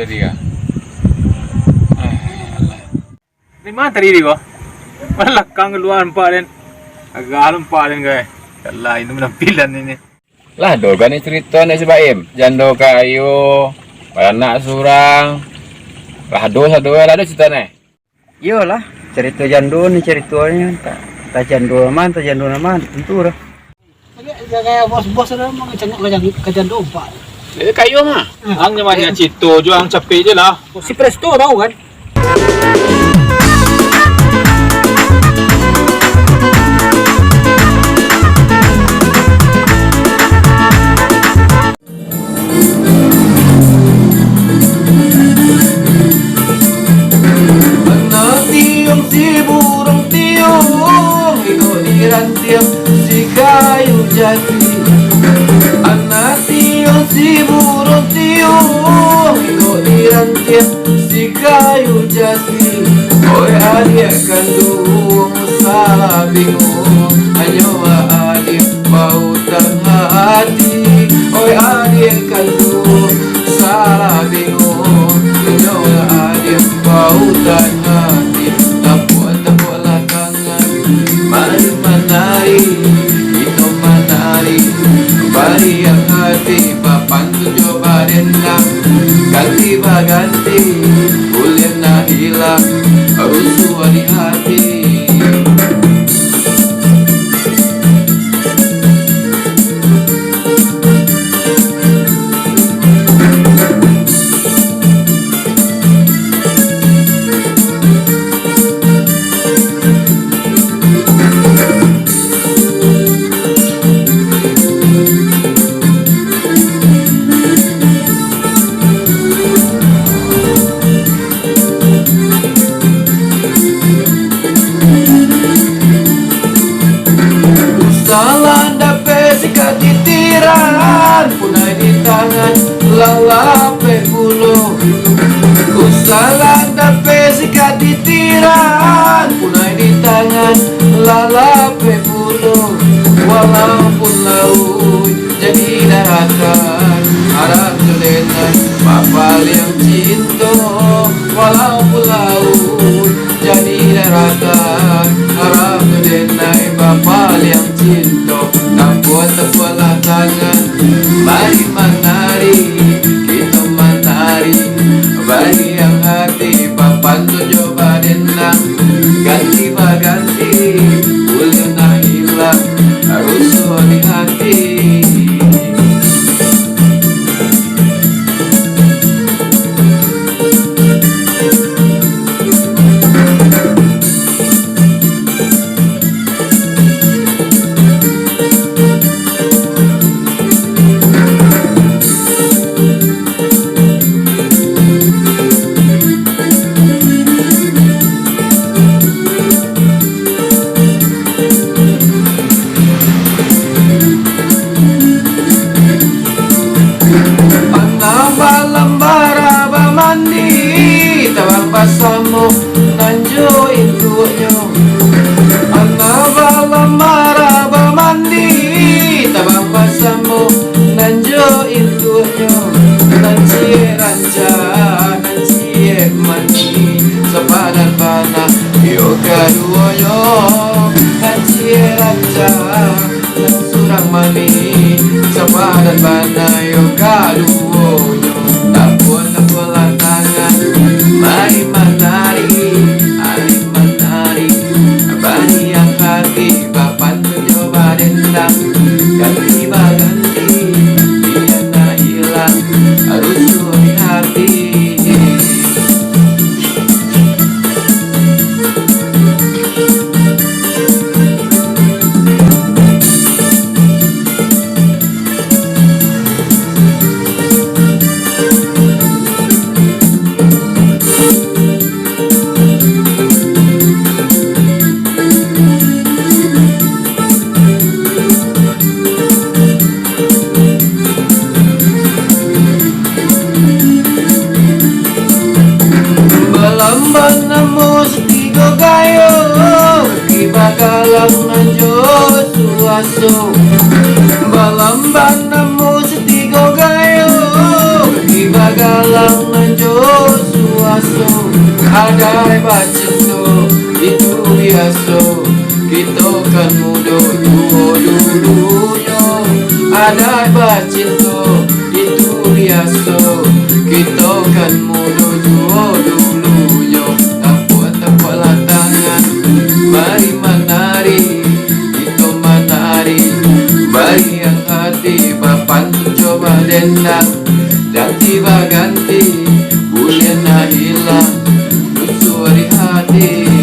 tadi kah? Ni mana tadi kau? Mana lakang keluar empat dan agak empat dan kau. Yalah ini penampilan ini. Lah do kan ni cerita ni si Baim. Jando kayu, anak surang. Lah do lah do cerita ni. Iyalah, cerita jando ni ceritanya tak jando aman, tentu dah. Kayak bos-bos dah mau ke jando empat. Kayu mah. Hang namanya Cito juang capek je lah. Si Presto tahu kan? Si burung tiung ikut diranting si kayu jati. Anak tiung si burung tiung ikut diranting si kayu jati. Oi adik kandung salah bingung, hanya adik pautan hati. Oi adik kandung salah bingung, hanya adik pautan hati. Tepuk-tepuklah tangan, mari menari, kita menari. Bari yang hati, papan tujuh barendang. Ganti baganti, boleh nak hilang rusuh di hati. Salah dapat sikat titiran, punai di tangan lalape bulu. Ku salah dapat sikat titiran, punai di tangan lalape bulu. Walaupun laut jadi daratan, harap terlenai papal yang cinta. Walaupun laut jadi daratan, harap terlenai papal yang cinta. Tepuk-tepuklah tangan, mari menari, kita menari. Bari yang hati, papan tujuh badendang. Ganti baganti, boleh nak hilang rusuh di hati. Pasamu nanjo induknya, anak balam maraba mandi. Tabang pasamu nanjo induknya, nanci ranca nanci mani. Sepadan bana yoga duoyo, nanci ranca nan surang mani. Sepadan bana yoga duoyo. Tepuk-tepuklah tangan, mari menari, mari menari. Bari yang hati, papan tujuh barendang. Ganti baganti, biar tak hilang rusuh di hati. biasa kita kan muda dulu-dulunya. Adat bercinta itu biasa kita kan muda dulu-dulunya. Tepuk-tepuklah tangan, mari menari, kita menari. Bagi yang hati bapan coba dendang, dan tiba ganti bulan hilang, lusuh di hati.